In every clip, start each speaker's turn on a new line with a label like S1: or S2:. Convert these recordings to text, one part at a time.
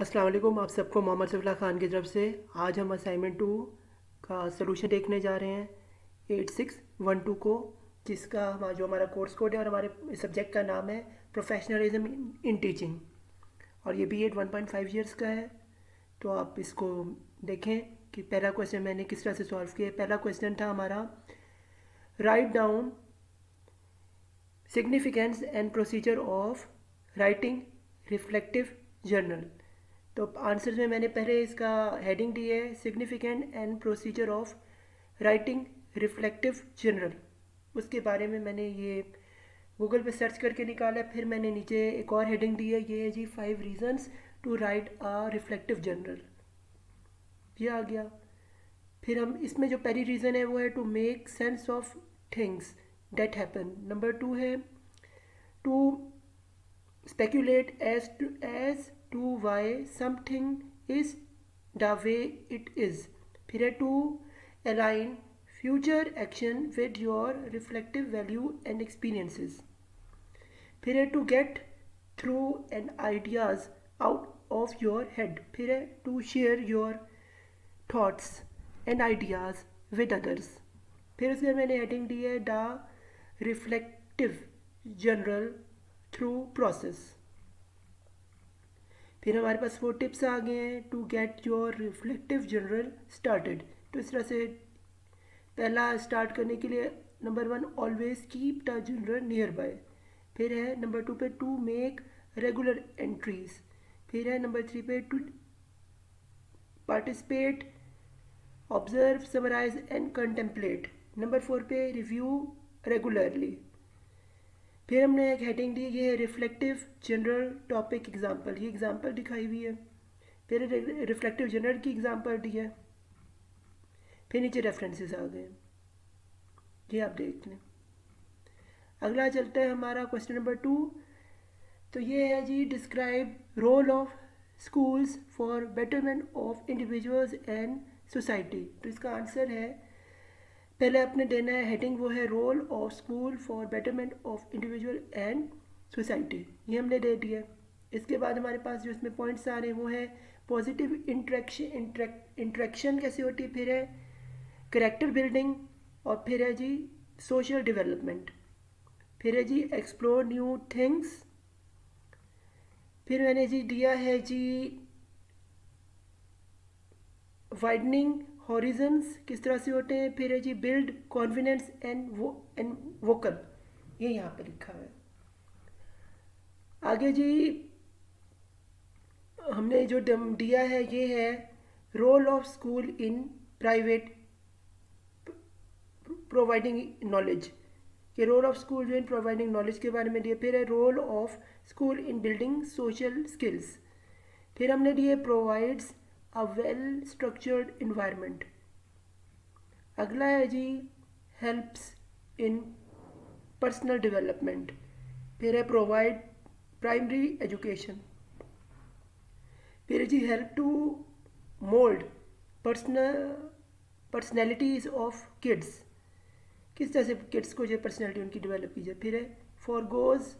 S1: अस्सलाम वालेकुम। आप सबको मोहम्मद सफ़ला ख़ान की तरफ से आज हम असाइनमेंट 2 का सलूशन देखने जा रहे हैं 8612 को, जिसका जो हमारा कोर्स कोड है और हमारे सब्जेक्ट का नाम है प्रोफेशनलिज्म इन टीचिंग, और ये B.Ed 1.5 ईयर्स का है। तो आप इसको देखें कि पहला क्वेश्चन मैंने किस तरह से सॉल्व किया। पहला क्वेश्चन था हमारा, write down significance and procedure of writing reflective journal. तो आंसर में मैंने पहले इसका हेडिंग दी है, significant and procedure of writing reflective journal. उसके बारे में मैंने ये गूगल पे सर्च करके निकाला है। फिर मैंने नीचे एक और हेडिंग दी है, ये है जी 5 reasons to write a reflective journal, ये आ गया। फिर हम इसमें जो पहली रीज़न है वो है to make sense of things that happen. नंबर 2 है to speculate as to why something is the way it is। फिर है to align future action with your reflective value and experiences। फिर है to get through and ideas out of your head। फिर है to share your thoughts and ideas with others। फिर उसके मैंने heading दी है the reflective journal through process. फिर हमारे पास 4 टिप्स आ गए हैं to get your reflective journal started. तो इस तरह से पहला स्टार्ट करने के लिए नंबर 1, always keep the journal nearby. फिर है नंबर 2 पे टू मेक रेगुलर एंट्रीज। फिर है नंबर 3 पे to participate, observe, summarise and contemplate. नंबर 4 पे रिव्यू रेगुलरली। फिर हमने एक हेडिंग दी, ये है रिफ्लेक्टिव जनरल टॉपिक एग्जाम्पल, ये एग्जाम्पल दिखाई हुई है। फिर रिफ्लेक्टिव जनरल की एग्जाम्पल दी है। फिर नीचे रेफरेंसेस आ गए, ये आप देख लें। अगला चलता है हमारा क्वेश्चन नंबर 2। तो ये है जी, describe role of schools for betterment of individuals and society. तो इसका आंसर है, पहले आपने देना है हेडिंग, वो है role of school for betterment of individual and society, ये हमने दे दिया। इसके बाद हमारे पास जो इसमें पॉइंट्स आ रहे हैं वो है पॉजिटिव इंट्रैक्शन कैसे होती है, फिर है करेक्टर बिल्डिंग, और फिर है जी सोशल डेवलपमेंट, फिर है जी एक्सप्लोर न्यू थिंग्स। फिर मैंने जी दिया है जी वाइडनिंग हॉरिजन्स किस तरह से होते हैं। फिर है जी बिल्ड कॉन्फिडेंस एंड वोकल, ये यहाँ पे लिखा है। आगे जी हमने जो दिया है ये है role of school in private providing knowledge, कि रोल ऑफ स्कूल जो इन प्रोवाइडिंग नॉलेज के बारे में दिया। फिर है role of school in building social skills. फिर हमने दिए provides a well structured environment. अगला है जी हेल्प्स इन पर्सनल डेवलपमेंट। फिर है प्रोवाइड प्राइमरी एजुकेशन। फिर है जी help to mould personalities of kids, किस तरह से किड्स को जो पर्सनैलिटी उनकी डेवलप की जाए। फिर है forges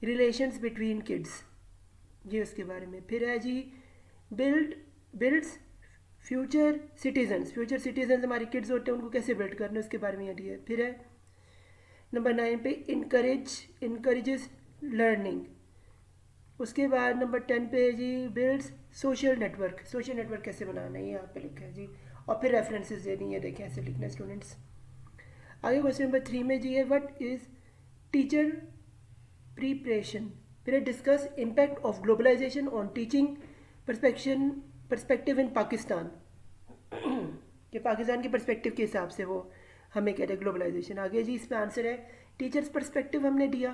S1: relations between kids, ये उसके बारे में। फिर है जी builds future citizens, future citizens हमारे किड्स होते हैं, उनको कैसे बिल्ड करना है उसके बारे में ये दिया है। फिर है नंबर 9 पे इनकरेजेस लर्निंग। उसके बाद नंबर 10 पे है जी builds social network, social network कैसे बनाना है ये यहाँ पे लिखा है जी। और फिर रेफरेंसेस देनी है, देखें ऐसे लिखना है स्टूडेंट्स। आगे क्वेश्चन नंबर 3 में जी है व्हाट इज़ टीचर प्रिपरेशन। फिर discuss impact of globalisation on teaching perspective in Pakistan, कि पाकिस्तान के परस्पेक्टिव के हिसाब से वो हमें कहते हैं ग्लोबलाइजेशन। आगे जी इसमें आंसर है टीचर्स परस्पेक्टिव हमने दिया,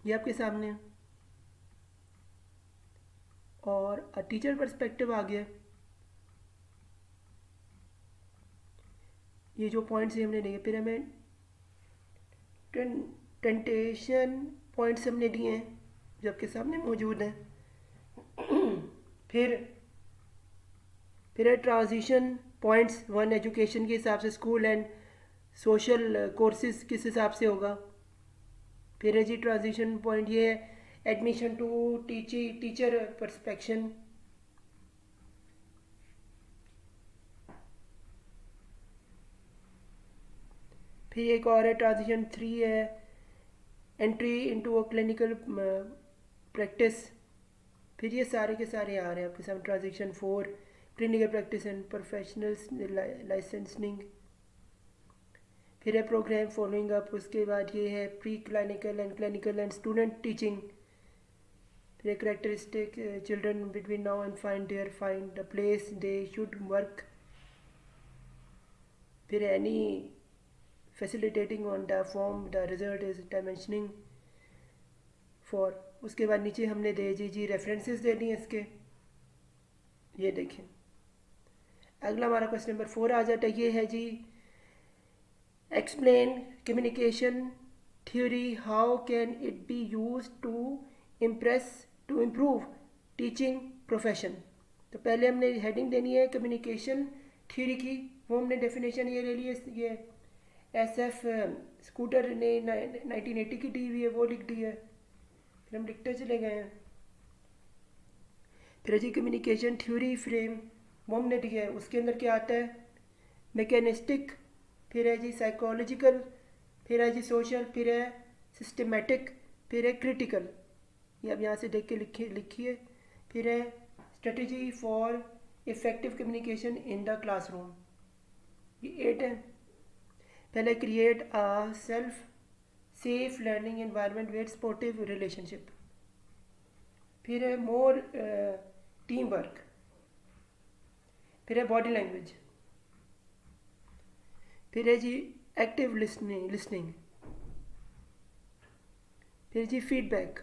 S1: ये आपके सामने है। और टीचर परस्पेक्टिव आ गया, ये जो पॉइंट्स हमने दिए। फिर हमें टेंटेशन पॉइंट्स हमने दिए हैं जो आपके सामने मौजूद हैं। फिर है ट्रांजिशन पॉइंट्स 1 एजुकेशन के हिसाब से स्कूल एंड सोशल कोर्सेज किस हिसाब से होगा। फिर है जी ट्रांजिशन पॉइंट ये है एडमिशन टू टीचर परस्पेक्शन, फिर एक और है ट्रांजिशन 3 है entry into a clinical practice. फिर ये सारे के सारे आ रहे हैं आपके सामने। Transition 4 clinical practice and professional licensing. फिर है प्रोग्राम फॉलोइंग अप। उसके बाद ये है pre clinical and student teaching. फिर characteristic children between now and find the place they should work. फिर any facilitating on the form the result is dimensioning for. उसके बाद नीचे हमने दे जी रेफरेंसेस दे दिए इसके, ये देखें। अगला हमारा क्वेश्चन नंबर 4 आ जाता है, ये है जी explain communication theory, how can it be use to improve teaching profession. तो पहले हमने हेडिंग देनी है कम्युनिकेशन थ्योरी की, वो हमने डेफिनेशन ये ले ली है, ये SF स्कूटर ने 1980 की दी हुई है, वो लिख दी है। फिर हम लिखते चले गए हैं। फिर जी कम्युनिकेशन थ्योरी फ्रेम वो हमने दिया है, उसके अंदर क्या आता है मैकेनिस्टिक, फिर है जी साइकोलॉजिकल, फिर है जी सोशल, फिर है सिस्टमेटिक, फिर है क्रिटिकल। ये अब यहाँ से देख के लिखिए। फिर है strategy for effective communication in the classroom, ये 8 है। पहले create a self safe learning environment with supportive relationship. फिर है मोर टीम वर्क। फिर है बॉडी लैंग्वेज। फिर है जी एक्टिव लिसनिंग। फिर जी फीडबैक।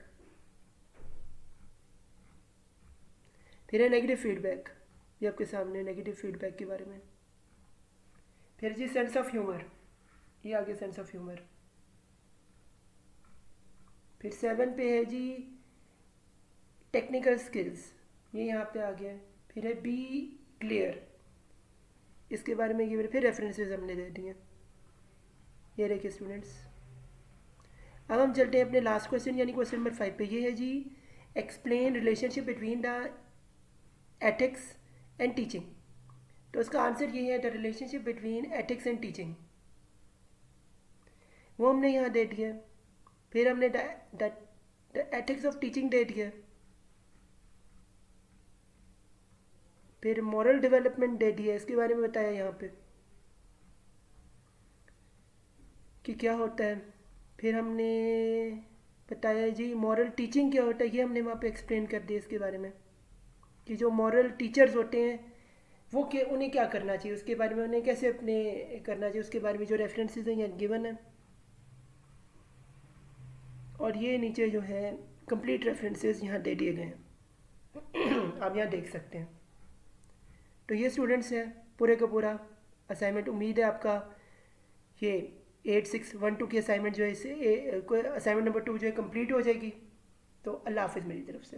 S1: फिर है नेगेटिव फीडबैक, ये आपके सामने नेगेटिव फीडबैक के बारे में। फिर जी सेंस ऑफ ह्यूमर, ये आगे सेंस ऑफ ह्यूमर। फिर 7 पे है जी टेक्निकल स्किल्स, ये यहाँ पे आ गया है। फिर है बी क्लियर, इसके बारे में ये फिर रेफरेंसेस हमने दे दिए, ये देखिए स्टूडेंट्स। अब हम चलते हैं अपने लास्ट क्वेश्चन यानी क्वेश्चन नंबर 5 पे। ये है जी explain relationship between the ethics and teaching. तो उसका आंसर ये है the relationship between ethics and teaching, वो हमने यहाँ दे दिया। फिर हमने द एथिक्स ऑफ टीचिंग दे दिया। फिर मॉरल डेवलपमेंट दे दिया, इसके बारे में बताया यहाँ पे कि क्या होता है। फिर हमने बताया जी मॉरल टीचिंग क्या होता है, ये हमने वहाँ पे एक्सप्लेन कर दिया इसके बारे में कि जो मॉरल टीचर्स होते हैं वो उन्हें क्या करना चाहिए, उसके बारे में उन्हें कैसे अपने करना चाहिए, उसके बारे में जो रेफरेंसेस हैं यहाँ गिवन है। और ये नीचे जो है कंप्लीट रेफरेंसेस यहाँ दे दिए गए हैं आप यहाँ देख सकते हैं। तो ये स्टूडेंट्स हैं पूरे का पूरा असाइनमेंट। उम्मीद है आपका ये 8612 की असाइनमेंट जो है इसे असाइनमेंट नंबर 2 जो है कंप्लीट हो जाएगी। तो अल्लाह हाफिज़ मेरी तरफ से।